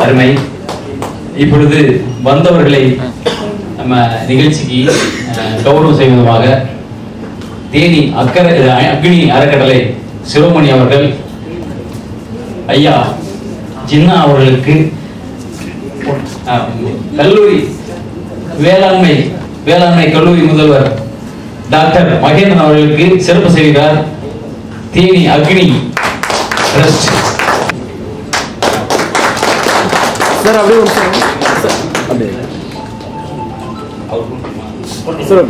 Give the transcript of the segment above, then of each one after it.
அருமை. இப்பொழுது வந்தவர்களை நம்ம நிகழ்ச்சிக்கு கௌரவம் செய்யும் விதமாக தேனி அக்னி அறக்கட்டளை சிவமணி அவர்கள் ஐயா ஜின்னா அவர்களுக்கு கல்லூரி வேளாண்மை கல்லூரி முதல்வர் டாக்டர் மகேந்திரன் அவர்களுக்கு சிறப்பு செய்கிறார் தேனி அக்னி ட்ரஸ்ட். சார் அப்படியே அப்படியே சார்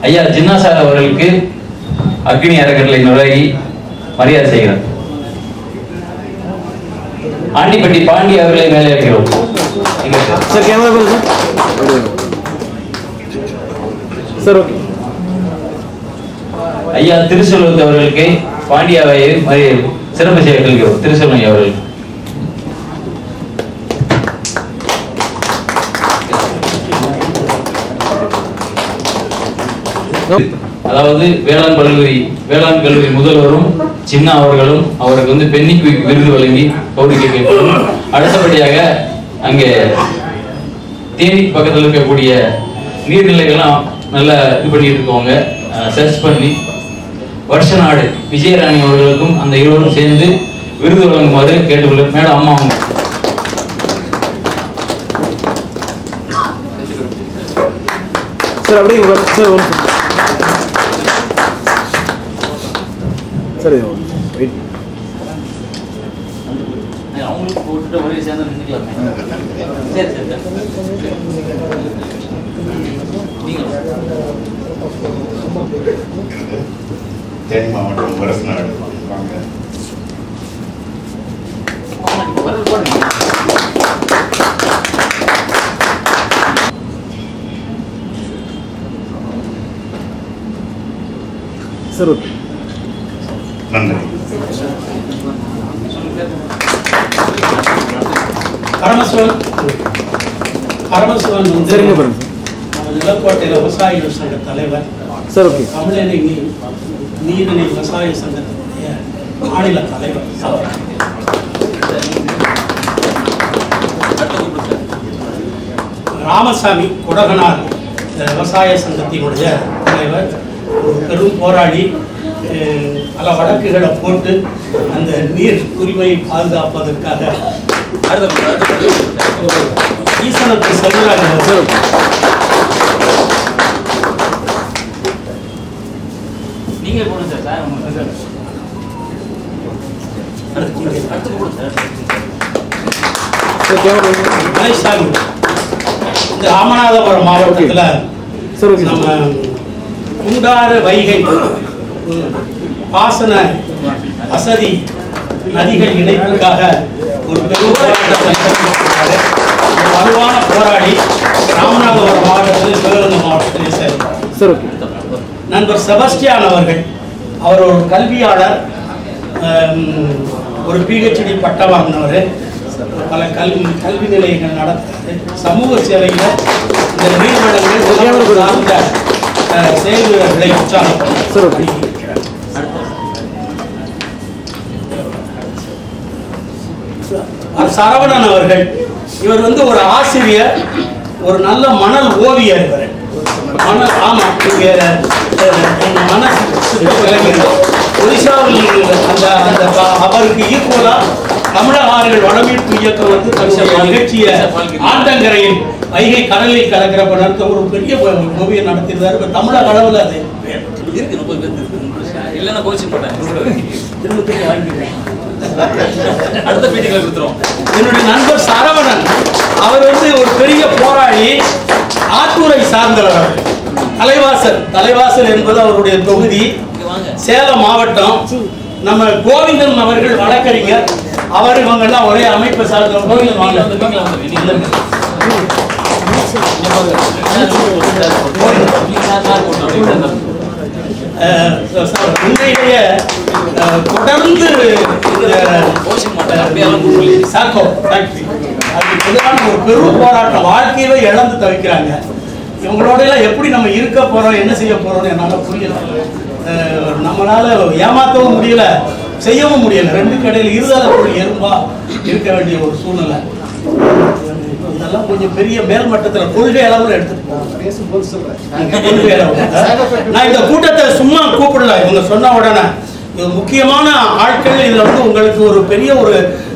ஐயா ஜின்னா சார் அவர்களுக்கு அக்னி அறக்கட்டளை நிர்வாகி மரியாதை செய்கிறார். ஆண்டிப்பட்டி பாண்டி அவர்களை மேலே இருக்கிறோம். Sir camera sir okay. ஐயா திருச்செல்வத் அவர்களுக்கு பாண்டியாவை சிறப்பு செய்ய கேட்கிறோம். திருச்செல்வன் அவர்கள் அதாவது வேளாண் கல்லூரி முதல்வரும் சின்னா அவர்களும் அவருக்கு பென்னிக் விருது வழங்கி கௌரவிக்க கேட்கிறோம். அடுத்தபடியாக அங்கே தேனி பக்கத்தில் இருக்கக்கூடிய நீர்நிலைகள்லாம் நல்லா இது பண்ணிட்டு இருக்கவங்க சர்ச் பண்ணி வருஷ நாடு விஜயராணி அவர்களுக்கும் அந்த இருவரும் சேர்ந்து விருது வழங்குமாறு கேட்டுக்கொள்ள. மேடம் அம்மா அவங்க சார் அப்படியே சார் சரி அவங்களுக்கு போட்டுட்டு ஒரே சேர்ந்து நின்றுக்கலாமே. சரி சரி தேனி மாவட்டம் வருஷநாடு சார் நன்றி. பரமசிவன் சரிங்க பாருங்க நிலக்கோட்டை விவசாயிகள் சங்க தலைவர் சார் ஓகே. தமிழனை நீரிணை விவசாய சங்கத்தினுடைய மாநில தலைவர் ராமசாமி குடகனார் விவசாய சங்கத்தினுடைய தலைவர், ஒரு பெரும் போராளி. பல வழக்குகளை போட்டு அந்த நீர் உரிமையை பாதுகாப்பதற்காக ஈசனத்தை செல்கிறார்கள். நீங்க போடுங்க சார். மலைசாமி இந்த ராமநாதபுரம் மாவட்டத்தில் நம்ம குண்டாறு வைகை பாசன வசதி நதிகள் இணைப்புக்காக ஒரு பெரும் வலுவான போராடி ராமநாதபுரம் மாவட்டத்தில் சிவகங்கை மாவட்டத்தில் சேர்ந்தார். நண்பர் செபஸ்டியான் அவர்கள், அவர் ஒரு கல்வியாளர், ஒரு PhD பட்டம் வாங்கினவர், பல கல்வி நிலையங்கள் நடத்துறது, சமூக சேவையில் இந்த நீர்வளங்கள் சார்ந்த செயல்களை உற்சாகப்படுத்தி. சரவணன் அவர்கள், இவர் ஒரு ஆசிரியர், ஒரு நல்ல மணல் ஓவியர். இவர் மணல், ஆமா, இங்க மனசு ஒரிசாவில் அந்த அவருக்கு ஈக்குவலா தமிழக ஆறுகள் வடமீட்பு இயக்கம் நிகழ்ச்சியை ஆண்டங்கரையில் வைகை கடலில் கலக்கிறப்ப நடத்த ஒரு பெரிய ஓவியம் நடத்திருந்தார். இப்ப தமிழக அளவில் அது இல்லைன்னா கோச்சிங் போட்டேன். என்னுடைய நண்பர் சரவணன், அவர் ஒரு பெரிய போராளி, ஆத்தூரை சார்ந்தவர். தலைவாசல் என்பது அவருடைய தொகுதி, சேலம் மாவட்டம். நம்ம கோவிந்தன் அவர்கள் வழக்கறிஞர், அவர் இவங்கெல்லாம் ஒரே அமைப்பை சார்ந்த. கோவிந்தன் வாங்க. உண்மையிலேயே தொடர்ந்து சாக்கோ ஃபேக்டரி அதுக்கு எதிரான ஒரு பெரும் போராட்டம், வாழ்க்கையவே இழந்து தவிக்கிறாங்க. இவங்களோட எல்லாம் எப்படி நம்ம இருக்க போறோம், என்ன செய்ய போறோம்னு என்னால புரியல. நம்மளால ஏமாற்றவும் முடியல, செய்யவும் முடியல. ரெண்டு கடையில் இருதலை பொருள் எறும்பா இருக்க வேண்டிய ஒரு சூழ்நிலை. இதெல்லாம் கொஞ்சம் பெரிய மேல்மட்டத்துல கொள்கை அளவுல எடுத்துட்டு போகணும். நான் இந்த கூட்டத்தை சும்மா கூப்பிடல, இவங்க சொன்ன உடனே இது முக்கியமான ஆட்கள். இதுல வந்து உங்களுக்கு ஒரு பெரிய ஒரு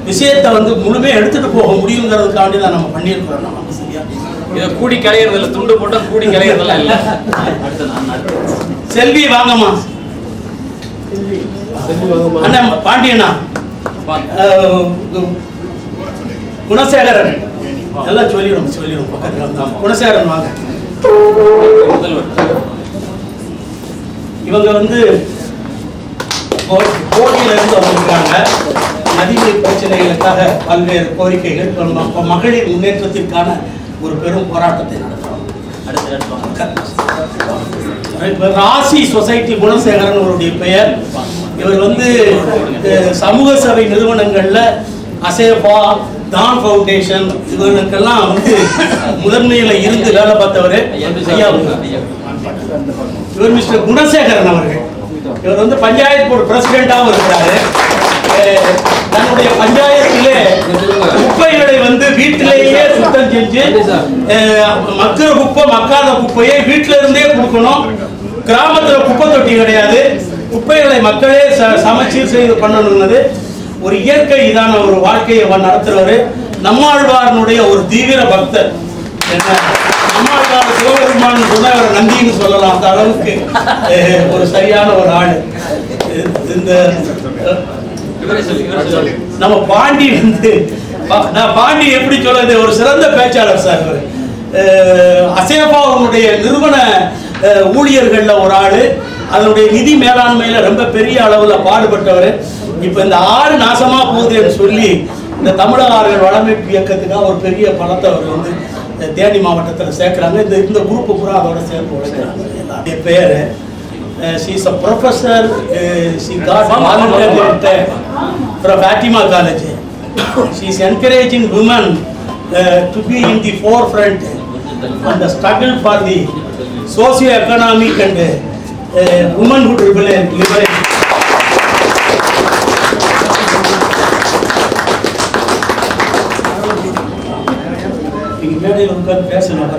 விஷயத்தை வந்து முழுமையா எடுத்துட்டு போக முடியுங்கிறதுக்காண்டி தான் நம்ம பண்ணியிருக்கிறோம். நம்ம சரியா இதை கூடி கலையிறதுல துண்டு போட்டா கூடி கலையிறதெல்லாம் இல்லை. செல்வி வாங்கம்மா, அண்ணா பாண்டியண்ணா, குணசேகரன் எல்லாம் சொல்லிடும் பக்கத்துல. குணசேகரன் வாங்க. இவங்க வந்து கோடியில இருந்து வந்திருக்காங்க. நதிநீர் பிரச்சனைகளுக்காக பல்வேறு கோரிக்கைகள், மகளிர் முன்னேற்றத்திற்கான ஒரு பெரும் போராட்டத்தை நடத்துறோம். ராசி சொசைட்டி குணசேகரன் அவருடைய பெயர். இவர் வந்து சமூக சேவை நிறுவனங்கள்ல அசேபா, தான் ஃபவுண்டேஷன் இவர்களுக்கெல்லாம் வந்து முதன்மையில இருந்து வேலை பார்த்தவர். இவர் மிஸ்டர் குணசேகரன் அவர்கள். இவர் வந்து பஞ்சாயத்து போர்டு பிரசிடென்டாகவும் இருக்கிறாரு. தன்னுடைய பஞ்சாயத்திலே குப்பைகளை வந்து வீட்டிலேயே சுத்தம் செஞ்சு, மக்கிற குப்பை மக்காத குப்பையை வீட்டில இருந்தே கொடுக்கணும். கிராமத்துல குப்பை தொட்டி கிடையாது, குப்பைகளை மக்களே சமச்சீர் செய்து பண்ணணும்னது ஒரு இயற்கை இதான ஒரு வாழ்க்கையை நடத்துறவரு. நம்மாழ்வாரனுடைய ஒரு தீவிர பக்தர். நம்மாழ்வார் சிவபெருமான் சொன்ன நந்தின்னு சொல்லலாம், அந்த அளவுக்கு ஒரு சரியான ஒரு ஆளு. இந்த நம்ம பாண்டி வந்து பாண்டி எப்படி சொல்றது, ஒரு சிறந்த பேச்சாளர் சார். அசேபாவுடைய நிறுவன ஊழியர்கள்ல ஒரு ஆளு, அதனுடைய நிதி மேலாண்மையில ரொம்ப பெரிய அளவுல பாடுபட்டவர். இப்ப இந்த ஆறு நாசமா போகுதுன்னு சொல்லி இந்த தமிழக ஆறுகள் வளமீட்பு இயக்கத்துக்காக ஒரு பெரிய பணத்தை அவர் வந்து தேனி மாவட்டத்தில் சேர்க்கிறாங்க. இந்த குரூப்பு பூரா அதோட சேர்த்து உழைக்கிறாங்க. எல்லாருடைய பேரு she is a professor. She got volunteer from Fatima College. She is encouraging women to be in the forefront and the struggle for the socio-economic and womanhood liberation. மேடையில் உட்கார்ந்து பேசணும்.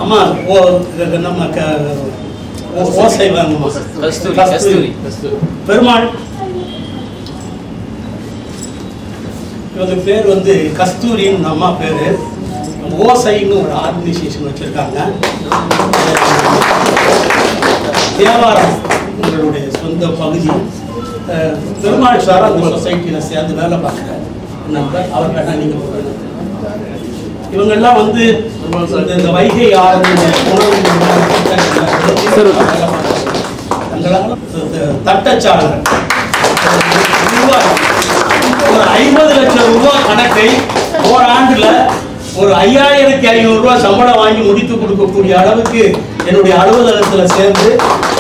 ஆமா, நம்ம ஓசை வாங்கம்மா. பெருமாள் இவங்க பேர் வந்து கஸ்தூரின்னு அம்மா பேரு. ஓசைன்னு ஒரு ஆர்கனைசேஷன் வச்சிருக்காங்க. தேவாரம் உங்களுடைய சொந்த பகுதி. பெருமாள் சார் அந்த சொசைட்டியில சேர்ந்து வேலை பார்க்குறாரு. அவர் வேணா நீங்க போகணும். இவங்கெல்லாம் வந்து இந்த வைகை ஆறு தட்டச்சாளர் ஒரு 50 லட்சம் ரூபாய் கணக்கை ஓராண்டுல ஒரு 5500 ரூபாய் சம்பளம் வாங்கி முடித்து கொடுக்கக்கூடிய அளவுக்கு என்னுடைய அலுவலகத்துல சேர்ந்து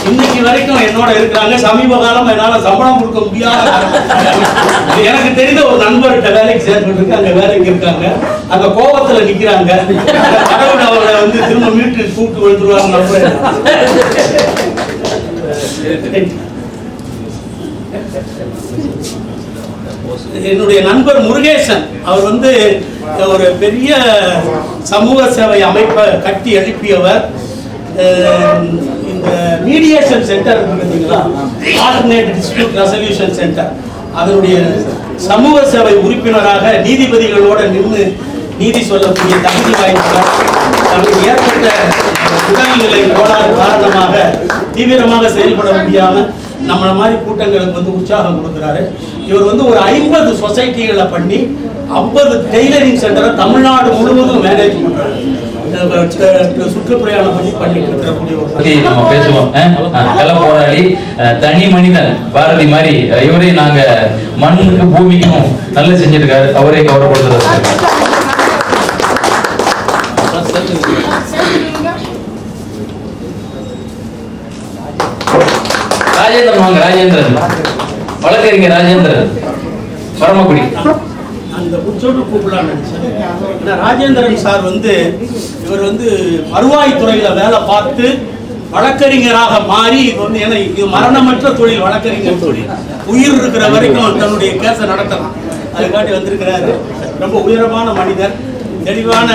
இன்னைக்கு வரைக்கும் என்னோட இருக்கிறாங்க. சமீப காலம் என்னால சம்பளம் கொடுக்க முடியாத எனக்கு தெரிந்த ஒரு நண்பர்கிட்ட வேலைக்கு சேர்ந்துருக்கு. அங்க வேலைக்கு இருக்காங்க, அங்க கோபத்துல நிக்கிறாங்க. கடவுள் அவரை வந்து திரும்ப மீட்டு கூப்பிட்டு வந்துருவாங்க. என்னுடைய நண்பர் முருகேசன், அவர் வந்து ஒரு பெரிய சமூக சேவை அமைப்பை கட்டி எழுப்பியவர். இந்த மீடியேஷன் சென்டர் இருக்கு பார்த்தீங்களா, ஆல்டர்னேட் டிஸ்பியூட் ரெசல்யூஷன் சென்டர், அதனுடைய சமூக சேவை உறுப்பினராக நீதிபதிகளோட நின்று நீதி சொல்லக்கூடிய தகுதி வாய்ந்தவர். தனக்கு ஏற்பட்ட உடல்நிலை கோளாறு காரணமாக தீவிரமாக செயல்பட முடியாம நம்மள மாதிரி கூட்டங்களுக்கு வந்து உற்சாகம் கொடுக்கிறாரு. இவர் வந்து ஒரு 50 சொசைட்டிகளை பண்ணி 50 டெய்லரிங் சென்டரை தமிழ்நாடு முழுவதும் மேனேஜ் பண்றாரு. சுற்றுப்பிரயாணம் பண்ணிட்டு இருக்கக்கூடிய நம்ம பேசுவோம். போராடி தனி மனிதன் பாரதி மாதிரி இவரே நாங்க மண்ணுக்கு பூமிக்கும் நல்ல செஞ்சிருக்காரு. அவரே கௌரவப்படுத்துறாரு. ராஜேந்திரன் வாங்க. ராஜேந்திரன் வழக்கறிஞர் ராஜேந்திரன் பரமக்குடி. அந்த கூப்பிடலாம். ராஜேந்திரன் சார் வந்து இவர் வந்து வருவாய்த்துறையில வேலை பார்த்து வழக்கறிஞராக மாறி இது வந்து ஏன்னா இது மரணமற்ற தொழில் வழக்கறிஞர் தொழில். உயிர் இருக்கிற வரைக்கும் தன்னுடைய கேஸை நடத்தலாம். அதுக்காட்டி வந்திருக்கிறாரு. ரொம்ப உயரமான மனிதர், தெளிவான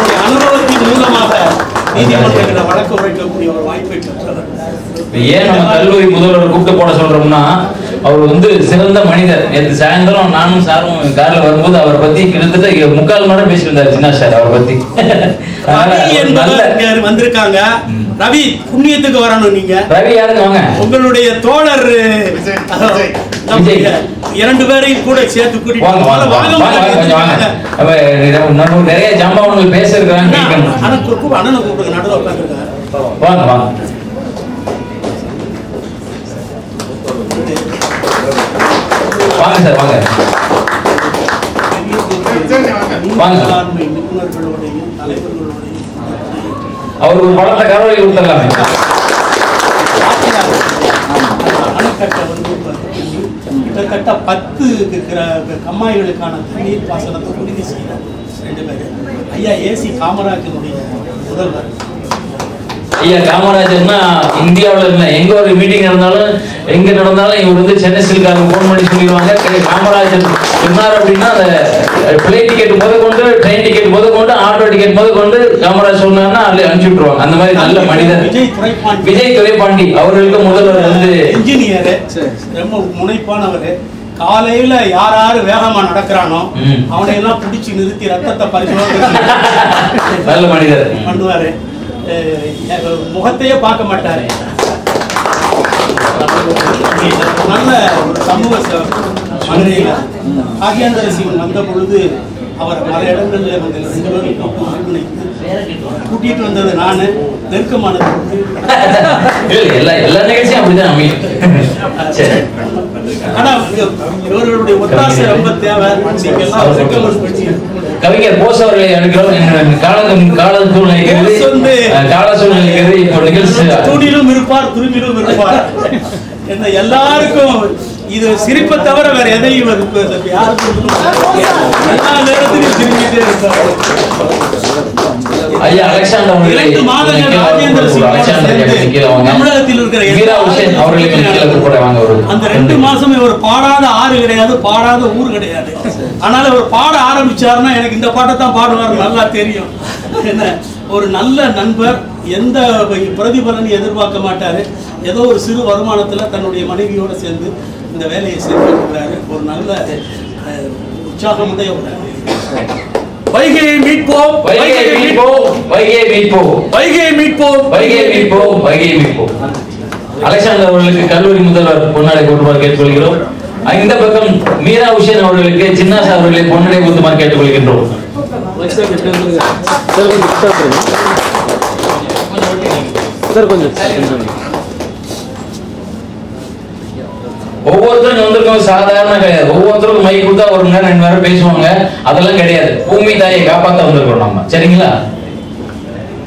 ஒரு அனுபவத்தின் மூலமாக நீதிமன்றங்களை வழக்கு உரைக்கக்கூடிய ஒரு வாய்ப்பை பெற்றவர். ஏன் நம்ம கல்லூரி முதல்வர் கூப்பிட்டு போட சொல்றோம்னா, அவர் வந்து சிறந்த மனிதர். நேற்று சாயந்தரம் நானும் சாரும் கார்ல வரும்போது அவரை பத்தி கிட்டத்தட்ட 3/4 மணி நேரம் பேசியிருந்தாரு சின்ன சார் அவரை பத்தி. வந்திருக்காங்க. ரவி, புண்ணியத்துக்கு வரணும். நீங்க ரவி யாருங்க? வாங்க. உங்களுடைய தோழர் 2 பேரையும் கூட சேர்த்து கூட்டிட்டு நிறைய ஜாம்பவன்கள் பேச இருக்காங்க. அண்ணனை கூப்பிடுங்க, நடுவில் உட்காந்துருக்காங்க. வாங்க வாங்க வாங்க சார் வாங்க மேலாண்மை நிபுணர்களோடையும் தலைவர்களோடையும் அவருக்கு ஒரு பழத்தை கரவழி கொடுத்துடலாமே. அணைக்கட்டை வந்து கிட்டத்தட்ட 10 கம்மாய்களுக்கான தண்ணீர் பாசனத்தை உறுதி செய்யறார் 2 பேர். ஐயா ஏசி காமராஜனுடைய முதல்வர். ஐயா காமராஜர்னா இந்தியாவில் இல்லை, எங்க ஒரு மீட்டிங் நடந்தாலும் எங்க நடந்தாலும் இவர் வந்து சென்னை சில்காரங்க போன் பண்ணி சொல்லிடுவாங்க. காமராஜர் சொன்னார் அப்படின்னா அந்த பிளைன் டிக்கெட் முத கொண்டு, ட்ரெயின் டிக்கெட் முத கொண்டு, ஆட்டோ டிக்கெட் முத கொண்டு காமராஜர் சொன்னார்னா அதுல அனுப்பிச்சு விட்டுருவாங்க. அந்த மாதிரி நல்ல மனிதர் விஜய் துரைபாண்டி அவர்களுக்கு முதல்வர் வந்து இன்ஜினியர், ரொம்ப முனைப்பானவர். காலையில யாரு வேகமா நடக்கிறானோ அவனை எல்லாம் பிடிச்சி நிறுத்தி ரத்தத்தை பரிசோதனை நல்ல மனிதர் பண்ணுவாரு. முகத்தையே பார்க்க மாட்டாரு. நல்ல சமூக மனிதர். ராஜேந்திர சிங் வந்த பொழுது அவர் பல இடங்கள்ல கூட்டிட்டு வந்தது நானு. நெருக்கமானது எல்லா நிகழ்ச்சியும் அப்படிதான். ஆனா இவர்களுடைய ஒத்தாசை ரொம்ப தேவை. கவிஞர் போஸ் அவர்களை அனுக்கிறோம். கால சூழ்நிலை இப்போ நிகழ்ச்சி தூணிலும் இருப்பார், துருமிலும் இருப்பார். என்ன எல்லாருக்கும் இது சிரிப்பை தவிர வேற எதையும் யாருக்கும் எல்லா நேரத்திலும் சிரிக்கிட்டே இருப்பார். ஐயா அலெக்சாண்டர் 2 மாதங்கள் ராஜேந்திர சிங் தமிழகத்தில் இருக்கிற அந்த 2 மாசம் இவர் பாடாத ஆறு கிடையாது, பாடாத ஊர் கிடையாது. ஆனால் இவர் பாட ஆரம்பிச்சாருன்னா எனக்கு இந்த பாட்டை தான் பாடுவார் நல்லா தெரியும். என்ன ஒரு நல்ல நண்பர், எந்த பிரதிபலனையும் எதிர்பார்க்க மாட்டாரு. ஏதோ ஒரு சிறு வருமானத்துல தன்னுடைய மனைவியோட சேர்ந்து இந்த வேலையை செய்திருக்கிறாரு. ஒரு நல்ல உற்சாகமுடைய வைகையை மீட்போம், வைகையை மீட்போம், வைகையை மீட்போம், வைகையை மீட்போம், வைகையை மீட்போம், வைகையை மீட்போம். அலெக்சாண்டர் அவர்களுக்கு கல்லூரி முதல்வர் பொன்னாடை கொடுக்குமாறு கேட்டுக்கொள்கிறோம். இந்த பக்கம் மீரா உஷேன் அவர்களுக்கு சின்னாஸ் அவர்களை பொன்னாடை கொடுக்குமாறு கேட்டுக்கொள்கின்றோம். ஒவ்வொருத்தரும் வந்திருக்கோம் சாதாரண கிடையாது. ஒவ்வொருத்தருக்கும் மைக் கொடுத்தா 1 மணி நேரம் 2 மணி நேரம் பேசுவாங்க. அதெல்லாம் கிடையாது. பூமி தாயை காப்பாற்ற வந்திருக்கிறோம் நம்ம. சரிங்களா?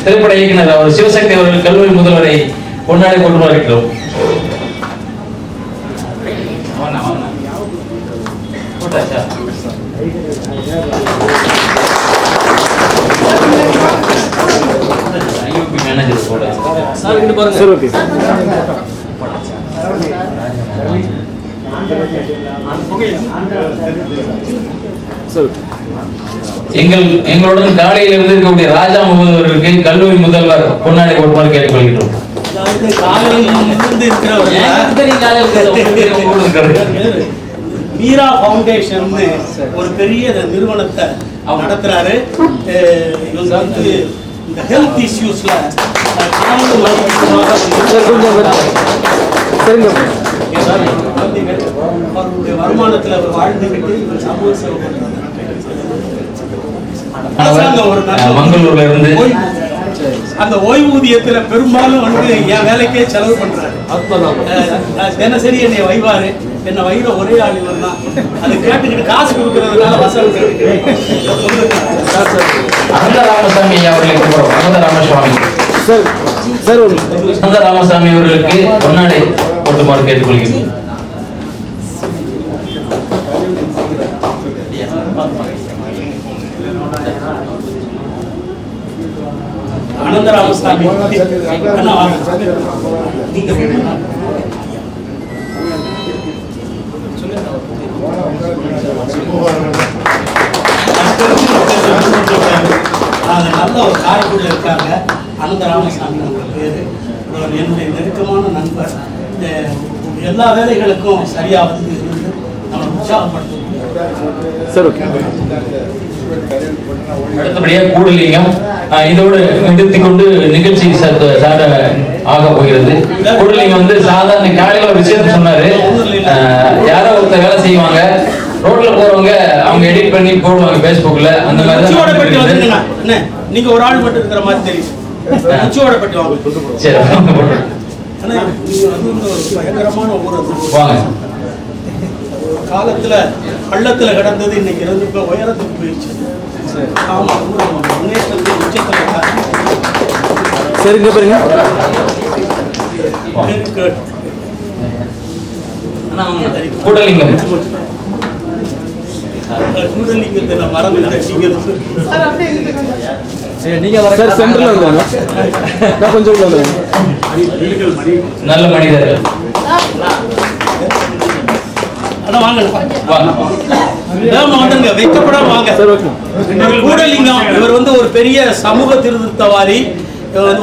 திரைப்பட இயக்குனர் அவர் சிவசக்தி அவர்கள் கல்லூரி முதல்வரை பொன்னாடை கொண்டு வருகிறோம். மேனேஜர் போட சார் இங்க பாருங்க சார். ஓகே எங்களுடன் காலையில் இருந்திருக்கக்கூடிய ராஜா முகமது அவர்களுக்கு கல்லூரி முதல்வர் பொன்னாடை கொடுப்பார் கேட்டுக்கொள்கிறோம். மீரா ஃபவுண்டேஷன் ஒரு பெரிய நிறுவனத்தை நடத்துறாரு. இவங்க வந்து இந்த ஹெல்த் இஷ்யூஸ்ல அவருடைய வருமானத்துல வாழ்ந்துகிட்டு சமூக சேவை பண்றாங்க. மங்களூர்ல இருந்து அந்த ஓய்வூதியத்துல பெரும்பாலும் வந்து என் வேலைக்கே செலவு பண்றாரு. தினசரி என்னை வைவாரு. என்ன வயிற ஒரே ஆள் இவர் தான். அதை கேட்டுக்கிட்டு காசு கொடுக்கறதுனால வசதி. அனந்த ராமசாமி அவர்களுக்கு அனந்த ராமசாமி அனந்த ராமசாமி அவர்களுக்கு பொன்னாடை கொடுக்குமாறு கேட்டுக்கொள்கிறேன். அனந்தராமசாமி அண்ணா வாங்க. நீங்க நல்ல ஒரு காரைக்குடியில் இருக்காங்க. அனந்தராமசாமி அவங்க பேரு. என்னுடைய நெருக்கமான நண்பர். எல்லா வேலைகளுக்கும் சரியா வந்து இருந்து நம்ம உற்சாகப்படுத்த. Sir okay. அடுத்தபடியா கூடலிங்கம் இதோடு நிறுத்திக் கொண்டு நிகழ்ச்சி ஆக போகிறது. கூடலிங்கம் வந்து சாதாரண காலையில ஒரு விஷயத்த சொன்னாரு. யாரோ ஒருத்தர் வேலை செய்வாங்க, ரோட்ல போறவங்க அவங்க எடிட் பண்ணி போடுவாங்க Facebookல. அந்த மாதிரி நீங்க ஒரு ஆள் மட்டும் இருக்கிற மாதிரி தெரியும். உச்சியோட பட்டி வாங்க. சரி ஆனா நீங்க வந்து ஒரு பயங்கரமான ஊர். வாங்க. காலத்துல பள்ளத்துல கிடந்தது இன்னைக்கு இருந்து இப்ப உயரத்துக்கு போயிடுச்சு. ஆமா, முன்னேற்றத்துக்கு உச்சத்துல. சரிங்க பாருங்க. கூடலிங்கம் கூடலிங்கத்தை மரம் சார் சென்டர்ல வந்தாங்க. நான் கொஞ்சம் உள்ள வந்தேன். நல்ல மனிதர்கள். கூடலிங்கம் இவர் வந்து ஒரு பெரிய சமூக திருத்தவாதி.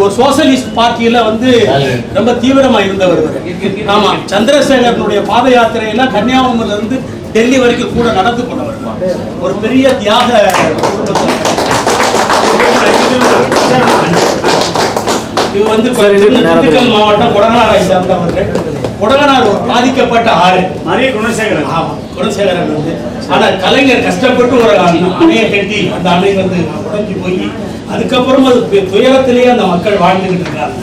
ஒரு சோசியலிஸ்ட் பார்ட்டியில வந்து ரொம்ப தீவிரமா இருந்தவர். ஆமா, சந்திரசேகரனுடைய பாத யாத்திரையில கன்னியாகுமரியில இருந்து டெல்லி வரைக்கும் கூட நடந்து கொண்டவர். ஒரு பெரிய தியாக இது வந்து திண்டுக்கல் மாவட்டம் கொடகனாரை சேர்ந்தவர்கள். கொடகனார் ஒரு பாதிக்கப்பட்ட ஆறு. குணசேகரன். ஆமா, குணசேகரன் வந்து ஆனா கலைஞர் கஷ்டப்பட்டு ஒரு அணையை கட்டி அந்த அணை வந்து உடஞ்சி போய் அதுக்கப்புறம் அது துயரத்திலேயே அந்த மக்கள் வாழ்ந்துகிட்டு இருக்காங்க.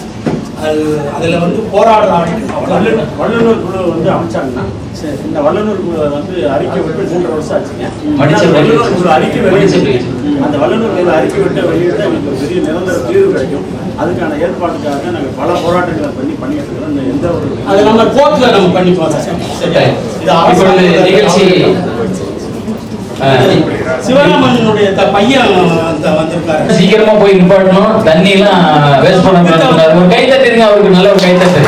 அது அதுல வந்து போராடுறாங்க. வள்ளலூர் குழு வந்து அமைச்சாங்கன்னா இந்த வள்ளலூர் குழு வந்து அறிக்கை விட்டு 3 வருஷம் ஆச்சுங்க. வள்ளலூர் குழு அறிக்கை வெளியிட்டு அந்த வள்ளலூர் குழு அறிக்கை விட்டு வெளியிட்டு எங்களுக்கு பெரிய நிரந்தர தீர்வு கிடைக்கும். அதுக்கான ஏற்பாட்டுக்காக நாங்கள் பல போராட்டங்களை பண்ணிட்டு இருக்கிறோம். இந்த எந்த ஒரு அது நம்ம கோர்ட்ல நம்ம பண்ணிப்போம். நிகழ்ச்சி சிவராமனுடைய பையன் வந்திருக்காரு. சீக்கிரமா போய் நிப்பாட்டணும், தண்ணி எல்லாம் வேஸ்ட் பண்ண. ஒரு கை தட்டிருங்க அவருக்கு, நல்ல ஒரு கை தட்டு.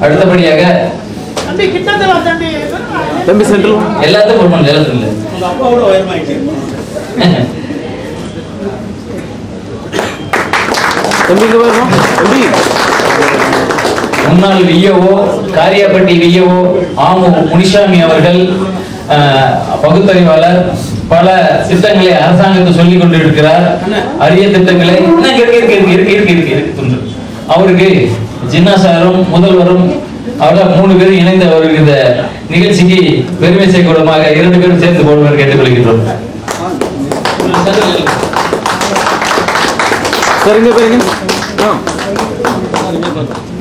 அடுத்தபடியாக தம்பி சென்ட்ரல் எல்லாத்தையும் போடணும். நேரத்தில் இல்லை, உங்க அப்பாவோட உயரமாயிட்டு தம்பிங்க வரணும். தம்பி முன்னாள் விஏஓ காரியாபட்டி விஏஓ ஆமு முனிசாமி அவர்கள் பகுத்தறிவாளர், பல திட்டங்களை அரசாங்கத்துக்கு சொல்லிக் கொண்டு இருக்கிறார். அரிய திட்டங்களை அவருக்கு ஜின்னா சாரும் முதல்வரும் அவர் 3 பேரும் இணைந்து அவருக்கு இந்த நிகழ்ச்சிக்கு பெருமை சேர்க்கூடமாக 2 பேரும் சேர்ந்து போடுவார் கேட்டுக்கொள்கின்றோம். சரிங்க பாருங்க.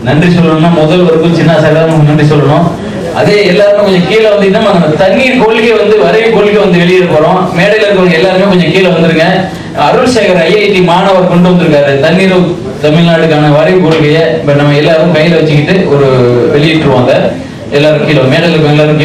நன்றி சொல்லணும்னா முதல்வருக்கும் சின்ன சாரும் நன்றி சொல்லணும். அதே எல்லாருமே கொஞ்சம் கீழே வந்தீங்கன்னா தண்ணீர் கொள்கை வந்து வரைவு கொள்கை வந்து வெளியிட போறோம். மேடையில் இருக்கவங்க எல்லாருமே கொஞ்சம் கீழே வந்துருங்க. அருள்சேகர் ஐஐடி மாணவர் கொண்டு வந்திருக்காரு தண்ணீர் தமிழ்நாடுக்கான வரைவு கொள்கையை. இப்ப நம்ம எல்லாரும் கையில வச்சுக்கிட்டு ஒரு வெளியிட்டுருவாங்க. எல்லாரும் கீழே, மேடையில் இருக்கவங்க எல்லாரும் கீழே